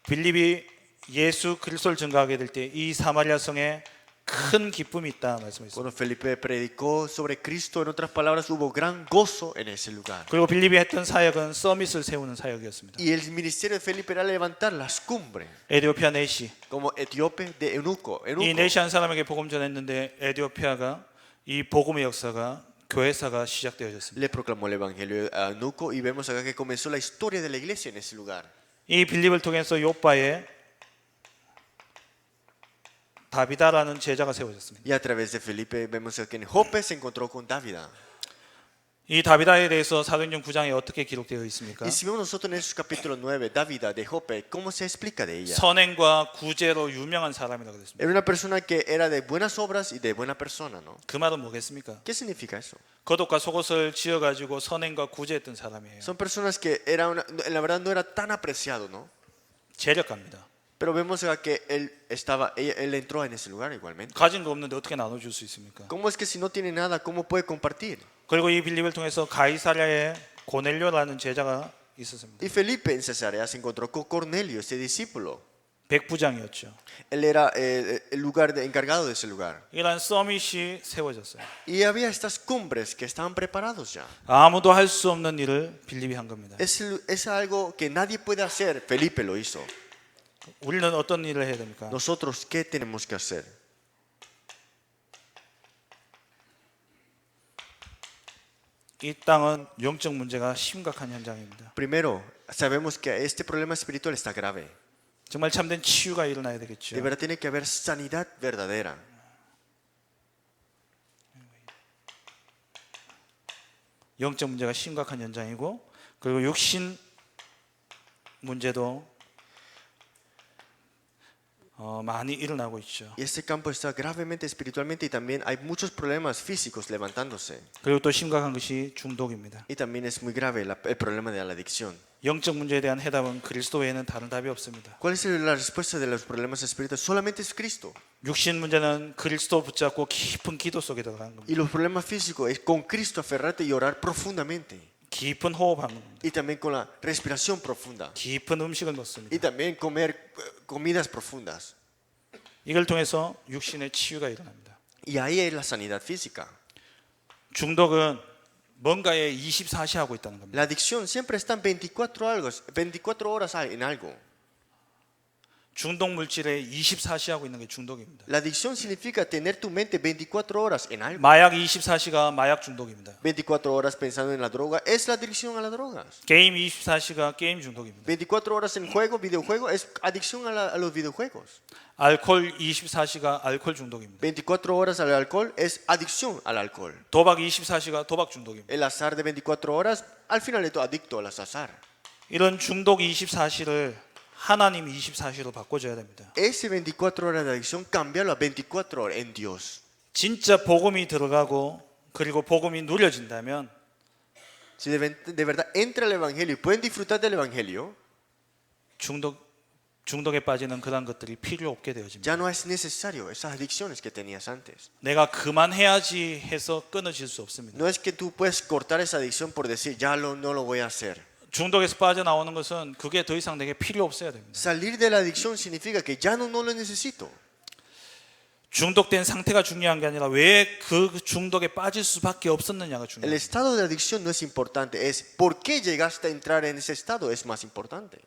빌립이 예수 그리스도를 증거하게 될 때 이 사마리아 성에 큰 기쁨이 있다 말씀했습니다. Cuando Felipe predicó sobre Cristo, en otras palabras, hubo gran gozo en ese lugar. 그리고 빌립이 했던 사역은 서밋을 세우는 사역이었습니다. Y el ministerio de Felipe era levantar las cumbres, 에디오피아 네시, como etíope de eunuco. 이 네시한 사람에게 복음 전했는데 에디오피아가 이 복음의 역사가 교회사가 시작되어졌습니다. Le proclamó el evangelio a eunuco y vemos acá que comenzó la historia de la iglesia en ese lugar. 이 빌립을 통해서 요빠에 다비다라는 제자가 세워졌습니다. Y a través de Felipe vemos que en Jope se encontró con Dávida. 이 다비다에 대해서 사도행전 9장에 어떻게 기록되어 있습니까? Y si vemos nosotros en Hechos capítulo 9, Dávida de Jope, ¿cómo se explica de ella? 선행과 구제로 유명한 사람이라고 그랬습니다. Era una persona que era de buenas obras y de buena persona, ¿no? 그 말은 뭐겠습니까? ¿Qué significa eso? 겉옷과 속옷을 지어가지고 선행과 구제했던 사람이에요. Son personas que en la verdad no era tan apreciado, ¿no? 재력가입니다. Pero vemos que él entró en ese lugar igualmente. 가진 거 없는데 어떻게 나눠줄 수 있습니까? ¿Cómo es que si no tiene nada, cómo puede compartir? 그리고 이 빌립을 통해서 가이사랴에 고넬료라는 제자가 있었습니다. Y Felipe en Cesarea se encontró con Cornelio, ese discípulo. 백부장이었죠. Él era el encargado de ese lugar. 이러한 서밋이 세워졌어요. Y había estas cumbres que estaban preparados ya. 아무도 할 수 없는 일을 빌립이 한 겁니다. Es algo que nadie puede hacer. Felipe lo hizo. 우리는 어떤 일을 해야 됩니까? Nosotros, ¿qué tenemos que hacer? 이 땅은 영적 문제가 심각한 현장입니다. Primero, sabemos que este problema espiritual está grave. 정말 참된 치유가 일어나야 De 되겠죠. verdad tiene que haber sanidad verdadera. 영적 문제가 심각한 현장이고, 그리고 육신 문제도 많이 일어나고 있죠. Y este campo está gravemente espiritualmente y también hay muchos problemas físicos levantándose. 그리고 또 심각한 것이 중독입니다. Y también es muy grave el problema de la adicción. 영적 문제에 대한 해답은 그리스도 외에는 다른 답이 없습니다. ¿Cuál es la respuesta de los problemas espirituales? Solamente es Cristo. 육신 문제는 그리스도 붙잡고 깊은 기도 속에 들어가는 겁니다. Y los problemas físicos es con Cristo aferrarte y orar profundamente. 깊은 호흡하는 겁니다. Y también con la respiración profunda. 깊은 음식을 Y 먹습니다. también comer comidas profundas. 이걸 통해서 육신의 치유가 일어납니다. Y ahí es la sanidad física. 중독은 뭔가에 24시 하고 있다는 겁니다. La adicción siempre está en 24 horas en algo. 중독 물질에 24시 하고 있는 게 중독입니다. La adicción significa tener tu mente 24 horas en algo. 마약 24시가 마약 중독입니다. 24 horas pensando en la droga es la adicción a las drogas. 게임 24시가 게임 중독입니다. 24 horas en videojuego es adicción a los videojuegos. 알코올 24시가 알코올 중독입니다. 24 horas al alcohol es adicción al alcohol. 도박 24시가 도박 중독입니다. El azar de 24 horas al final es adicto al azar. 이런 중독 24시를 하나님 24시로 바꿔줘야 됩니다. Ese 24 horas de adicción cambiarlo a 24 horas en Dios. 진짜 복음이 들어가고 그리고 복음이 누려진다면 Si de verdad entra el evangelio y pueden disfrutar del evangelio, 중독에 빠지는 그런 것들이 필요 없게 되어집니다. ya no es necesario esas adicciones que tenías antes. 내가 그만해야지 해서 끊어질 수 없습니다. No es que tú puedes cortar esa adicción por decir no lo voy a hacer. 중독에서 빠져나오는 것은 그게 더 이상 내게 필요 없어야 됩니다. Salir de la adicción significa que ya no lo necesito. 중독된 상태가 중요한 게 아니라 왜 그 중독에 빠질 수밖에 없었느냐가 El 중요합니다. estado de adicción no es importante, es por qué llegaste a entrar en ese estado es más importante.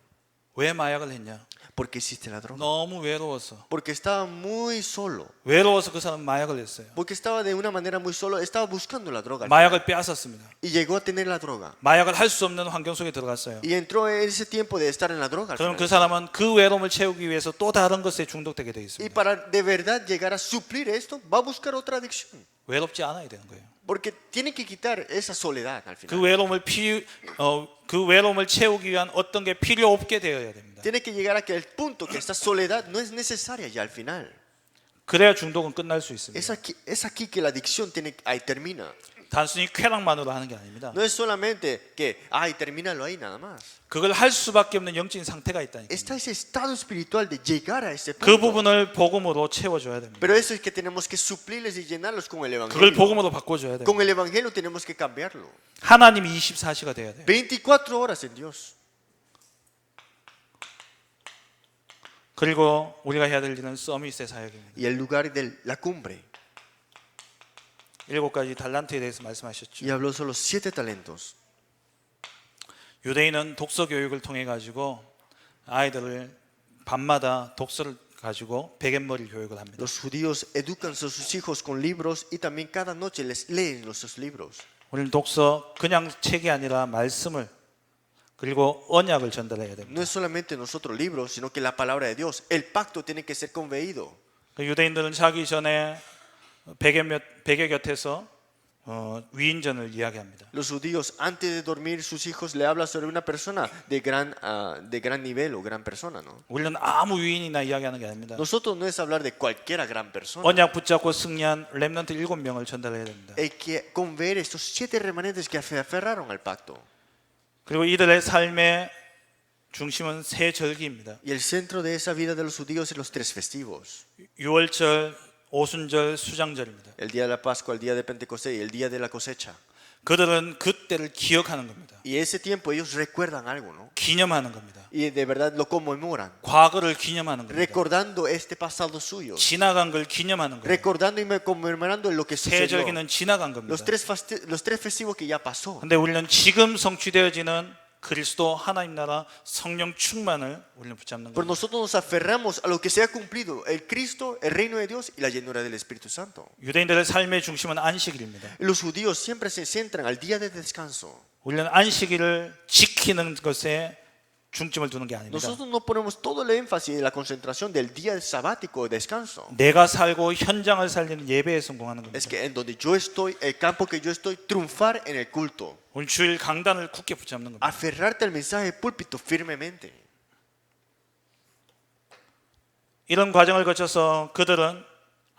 왜 마약을 했냐? ¿Por qué hiciste la droga? 너무 외로워서. Porque estaba muy solo. 외로워서 그 사람은 마약을 했어요. Porque estaba de una manera muy solo, estaba buscando la droga. 마약을 빼앗았습니다. Y llegó a tener la droga. 마약을 할 수 없는 환경 속에 들어갔어요. Y entró en ese tiempo de estar en la droga. al 그럼 그 final. 사람은 그 외로움을 채우기 위해서 또 다른 것에 중독되게 되어 Y 있습니다. para de verdad llegar a suplir esto, va a buscar otra adicción. 외롭지 않아야 되는 거예요. Porque tiene que quitar esa soledad al 그 final. 외로움을 채우기 위한 어떤 게 필요 없게 되어야 됩니다. Tiene que llegar a que el punto que esta soledad no es necesaria ya al final. 그래야 중독은 끝날 수 있습니다. Es aquí que la adicción ahí termina. 단순히 쾌락만으로 하는 게 아닙니다. No es solamente que, termínalo ahí nada más. 그걸 할 수밖에 없는 영적인 상태가 있다니까요. Está ese estado espiritual de llegar a ese 그 punto. 부분을 복음으로 채워줘야 됩니다. Pero eso es que tenemos que suplirles y llenarlos con el 그걸 evangelio. 복음으로 바꿔줘야 돼요. Con el evangelio tenemos que cambiarlo. 하나님이 24시가 돼야 돼요. 24 horas en Dios. 그리고 우리가 해야 될 일은 서밋의 사역입니다. Y el lugar de la cumbre. 7가지 달란트에 대해서 말씀하셨죠. Y habló solo 7 talentos. 유대인은 독서 교육을 통해 가지고 아이들을 밤마다 독서를 가지고 베갯머리 교육을 합니다. Los judíos educan a sus hijos con libros y también cada noche les leen los libros. 우리는 독서 그냥 책이 아니라 말씀을 그리고 언약을 전달해야 됩니다. No es solamente nosotros libros, sino que la palabra de Dios. El pacto tiene que ser convenido. 그 유대인들은 자기 전에 베개 곁에서 위인전을 이야기합니다. Los judíos antes de dormir sus hijos le hablan sobre una persona de gran nivel o gran persona, ¿no? 우리는 아무 위인이나 이야기하는 게 아닙니다. Nosotros no es hablar de cualquiera gran persona. 언약 붙잡고 승리한 렘넌트 7명을 전달해야 됩니다. Hay que conver estos 7 remanentes que se aferraron al pacto. 그리고 이들의 삶에 중심은 세 절기입니다. Y el centro de esa vida de los judíos es los tres festivos. 유월절, 오순절, 수장절입니다. El día de la Pascua, el día de Pentecostés y el día de la cosecha. 그들은 그때를 기억하는 겁니다. Y ese tiempo ellos recuerdan algo, ¿no? 기념하는 겁니다. Y de verdad lo conmemoran. 과거를 기념하는 겁니다. Recordando este pasado suyo. 지나간 걸 기념하는 겁니다. Recordando y conmemorando lo que 새 sucedió. 절기는 지나간 겁니다. Los tres festivos que ya pasó. 근데 우리는 지금 성취되어지는 그리스도 하나님 나라 성령 충만을 우리는 붙잡는 Pero 겁니다. nosotros nos aferramos a lo que se ha cumplido, el Cristo, el reino de Dios y la llenura del Espíritu Santo. 유대인들의 삶의 중심은 안식일입니다. Los judíos siempre se centran al día de descanso. 우리는 안식일을 지키는 것에 중점을 두는 게 아닙니다. Nosotros no ponemos todo el énfasis en la concentración del día sabático de descanso. 내가 살고 현장을 살리는 예배에 성공하는 겁니다. Es que en donde yo estoy, el campo que yo estoy, triunfar en el culto. 오늘 주일 강단을 굳게 붙잡는 겁니다. Aferrarte al mensaje púlpito firmemente. 이런 과정을 거쳐서 그들은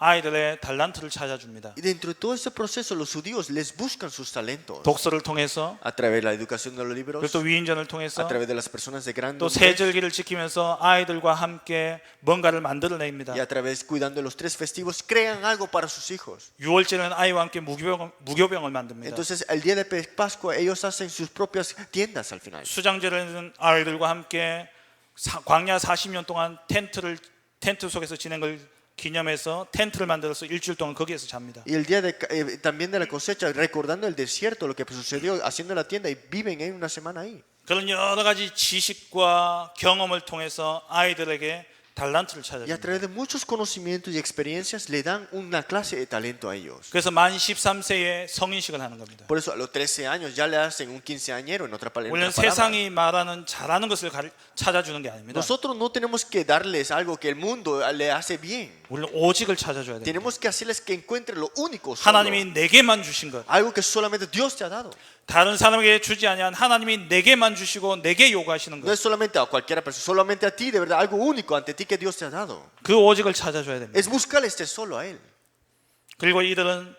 아이들의 달란트를 찾아줍니다. Y dentro de todo ese proceso, los judíos les buscan sus talentos. 독서를 통해서, A través de la educación de los 그리고 libros, 또 위인전을 a 통해서, través de las personas de gran 또 nombre, 세절기를 지키면서 아이들과 함께 뭔가를 만들어냅니다. y a través cuidando de los tres festivos, crean algo para sus hijos. 6월절에는 아이와 함께 무교병을 만듭니다. Entonces, el día de Pascua, ellos hacen sus propias tiendas al final. 수장절에는 아이들과 함께 광야 40년 동안 텐트 속에서 지낸 걸 기념해서 텐트를 만들어서 일주일 동안 거기에서 잡니다. Y el día también de la cosecha, recordando el desierto, lo que sucedió haciendo la tienda y viven ahí una semana ahí. 그런 여러 가지 지식과 경험을 통해서 아이들에게 달란트를 Y a 찾아줍니다. través de muchos conocimientos y experiencias le dan una clase de talento a ellos. 그래서 만 13세에 성인식을 하는 겁니다. Por eso a los 13 años ya le hacen un quinceañero en otra 우리는 palabra. 세상이 말하는 잘하는 것을 찾아주는 게 아닙니다. Nosotros no tenemos que darles algo que el mundo le hace bien. 우리는 오직을 찾아줘야 됩니다. Tenemos que hacerles que encuentren lo único, solo. 하나님이 내게만 주신 것, Algo que solamente Dios te ha dado. 다른 사람에게 주지 아니한 하나님이 내게만 주시고 내게 요구하시는 No 것, es solamente a cualquiera persona, solamente a ti, de verdad, algo único ante ti que Dios te ha dado. 그 오직을 찾아줘야 됩니다. Es buscar este solo a Él. 그리고 이들은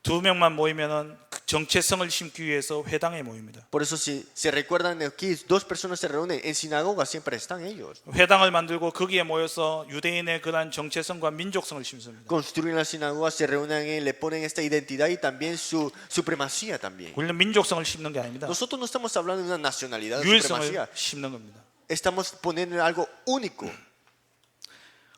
두 명만 모이면은 그 정체성을 심기 위해서 회당에 모입니다. Por eso si se recuerdan aquí, dos personas se reúnen en sinagoga, siempre están ellos. 회당을 만들고 거기에 모여서 유대인의 그러한 정체성과 민족성을 심습니다. Construyen la sinagoga, se reúnen, le ponen esta identidad y también su supremacía también. 우리는 민족성을 심는 게 아닙니다. Nosotros no estamos hablando de una nacionalidad, de 유일성을 supremacía. 심는 겁니다. Estamos poniendo algo único.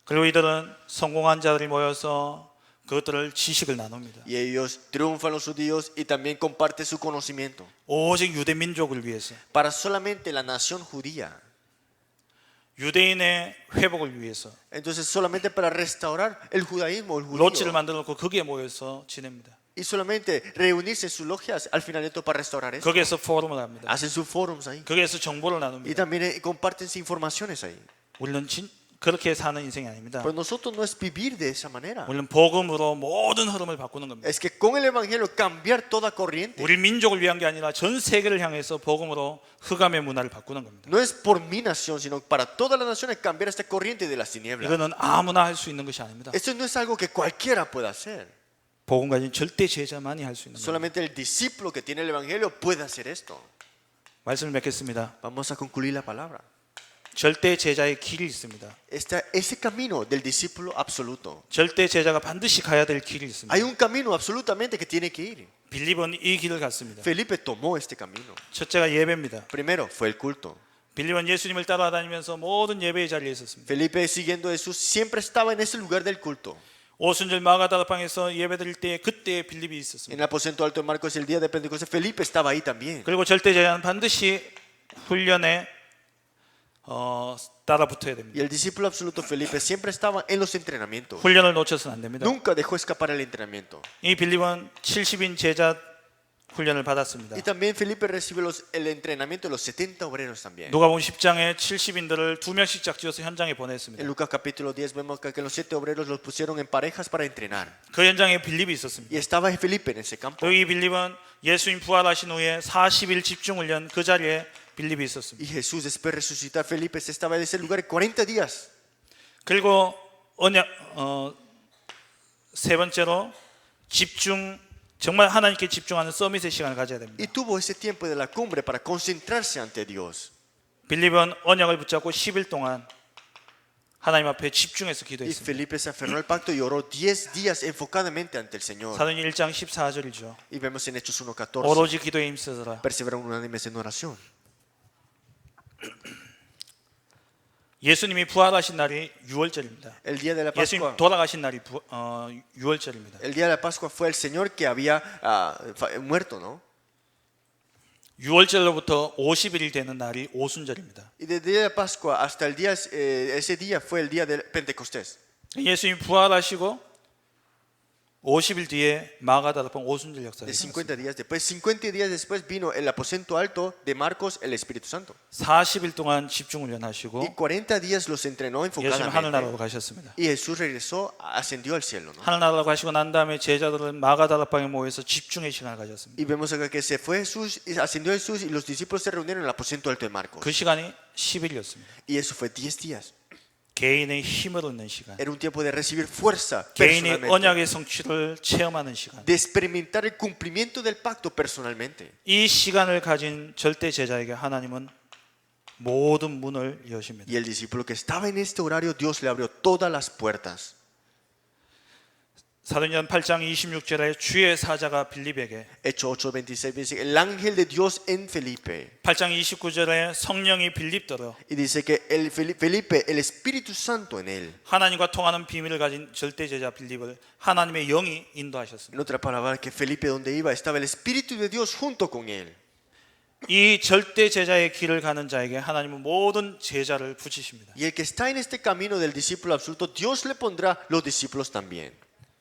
그리고 이들은 성공한 자들이 모여서 그것들을 지식을 나눕니다. Y ellos triunfan los judíos y también comparten su conocimiento. 오직 유대 민족을 위해서, Para solamente la nación judía. 유대인의 회복을 위해서 Entonces solamente para restaurar el judaísmo, el 로치를 judío. 만들어 놓고 거기에 모여서 지냅니다. Y solamente reunirse en sus logias al final de todo para restaurar eso. 거기에서 포럼을 합니다. Hacen sus forums ahí. 거기에서 정보를 Y 나눕니다. también comparten informaciones ahí. 우리는 그렇게 사는 인생이 아닙니다. Pero nosotros no es vivir de esa manera. 우리는 복음으로 모든 흐름을 바꾸는 겁니다. Es que con el evangelio cambiar toda corriente. 우리 민족을 위한 게 아니라 전 세계를 향해서 복음으로 흑암의 문화를 바꾸는 겁니다. No es por mi nación, sino para todas las naciones cambiar esta corriente de las tinieblas. 이거는 아무나 할 수 있는 것이 아닙니다. Esto no es algo que cualquiera pueda hacer. 복음 가진 절대 제자만이 할 수 있는 겁니다. Solamente el discípulo que tiene el evangelio puede hacer esto. 말씀을 맺겠습니다. Vamos a concluir la palabra. 절대 제자의 길이 있습니다. Ese camino del discípulo absoluto. 절대 제자가 반드시 가야 될 길이 있습니다. Hay un camino absolutamente que tiene que ir. 빌립은 이 길을 갔습니다. Felipe tomó este camino. 첫째가 예배입니다. Primero fue el culto. 빌립은 예수님을 따라다니면서 모든 예배의 자리에 있었습니다. Felipe, siguiendo a Jesús, siempre estaba en ese lugar del culto. 오순절 마가다락방에서 예배드릴 때 그때 빌립이 En 있었습니다. el aposento alto de Marcos, el día de Pentecostés, Felipe estaba ahí también. 그리고 절대 제자는 반드시 훈련에 따라 붙어야 됩니다. Y el discípulo absoluto Felipe siempre estaba en los entrenamientos. 훈련을 놓쳐서는 안 됩니다. Nunca dejó escapar el entrenamiento. 이 빌립은 70인 제자 훈련을 받았습니다. Y también Felipe recibe el entrenamiento de los 70 obreros también. 누가복음 10장에 70인들을 두 명씩 짝지어서 현장에 보냈습니다. En Lucas capítulo 10 vemos que los 7 obreros los pusieron en parejas para entrenar. 그 현장에 빌립이 있었습니다. Y estaba Felipe en ese campo. 또 이 빌립은 예수님 부활하신 후에 40일 집중훈련 그 자리에 빌립이 있었습니다. Y Jesús después de resucitar Felipe estaba en ese lugar 40 días. 그리고 세 번째로 정말 하나님께 집중하는 서밋의 시간을 가져야 됩니다. Y tuvo ese tiempo de la cumbre para concentrarse ante Dios. 빌립은 언약을 붙잡고 10일 동안 하나님 앞에 집중해서 Y 기도했습니다. Felipe se aferró al pacto y oró 10 días enfocadamente ante el Señor. 사도행전 1장 14절이죠. Y vemos en Hechos 1:14, 오로지 기도에 힘쓰더라. perseveraron unánimes en oración. 예수님이 부활하신 날이 6월절입니다. El día de la 예수님 Pascua, 돌아가신 날이 6월절입니다. el día de la Pascua fue el Señor que había muerto, ¿no? 6월절로부터 50일이 되는 날이 오순절입니다. Y desde el día de la Pascua hasta el día, ese día fue el día del Pentecostés. 예수님이 부활하시고 50일 뒤에 마가다락방 오순절 역사가 De 있었습니다. 50 días después, 50 días después vino el aposento alto de Marcos, el Espíritu Santo. 40일 동안 집중 Y 훈련하시고 40 días los entrenó 예수님 하늘나라로 enfocadamente. 가셨습니다. Y Jesús regresó, ascendió al cielo, ¿no? 하늘나라로 가시고 난 다음에 제자들은 마가다락방에 모여서 집중의 시간을 가졌습니다. Y vemos acá que se fue Jesús, y ascendió Jesús y los discípulos se reunieron en el aposento alto de Marcos. 그 시간이 10일이었습니다. Y eso fue 10 días. 개인의 힘을 얻는 시간, Era un tiempo de recibir fuerza 개인의 personalmente, 언약의 성취를 체험하는 시간. de experimentar el cumplimiento del pacto personalmente. 이 시간을 가진 절대 제자에게 하나님은 모든 문을 여십니다. Y el discípulo que estaba en este horario, Dios le abrió todas las puertas. 사도행전 8장 26절에 주의 사자가 빌립에게, Hecho 8:26 dice, el ángel de Dios en Felipe. 8장 29절에 성령이 빌립더러 Y dice que Felipe, el Espíritu Santo en él. 하나님과 통하는 비밀을 가진 절대 제자 빌립을 하나님의 영이 인도하셨습니다. En otra palabra, que Felipe donde iba estaba el Espíritu de Dios junto con él. 이 절대 제자의 길을 가는 자에게 하나님은 모든 제자를 붙이십니다. Y el que está en este camino del discípulo absoluto, Dios le pondrá los discípulos también.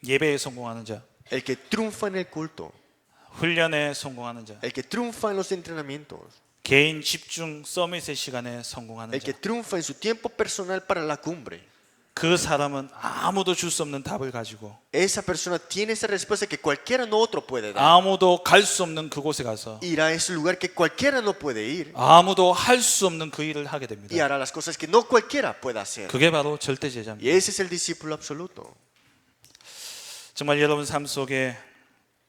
예배에 성공하는 자, El que triunfa en el culto, 훈련에 성공하는 자, el que triunfa en los entrenamientos, 개인 집중 서밋의 시간에 성공하는 el que 자, triunfa en su tiempo personal para la cumbre. 그 사람은 아무도 줄 수 없는 답을 가지고 Esa persona tiene esa respuesta que cualquiera no otro puede dar. 아무도 갈 수 없는 그곳에 가서 Irá a ese lugar que cualquiera no puede ir 아무도 할 수 없는 그 일을 하게 y 됩니다. hará las cosas que no cualquiera pueda hacer. 그게 바로 절대 Y 제자입니다. ese es el discípulo absoluto. 정말 여러분 삶 속에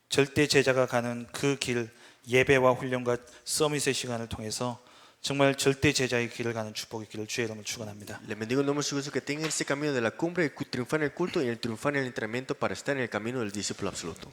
절대 제자가 가는 그 길, 예배와 훈련과 서밋의 시간을 통해서 정말 절대 제자의 길을 가는 축복의 길을 주의 이름으로 축원합니다. Le bendigo en nombre de Jesús que tengan ese camino de la cumbre, triunfar en el culto y el triunfar en el entrenamiento para estar en el camino del discípulo absoluto.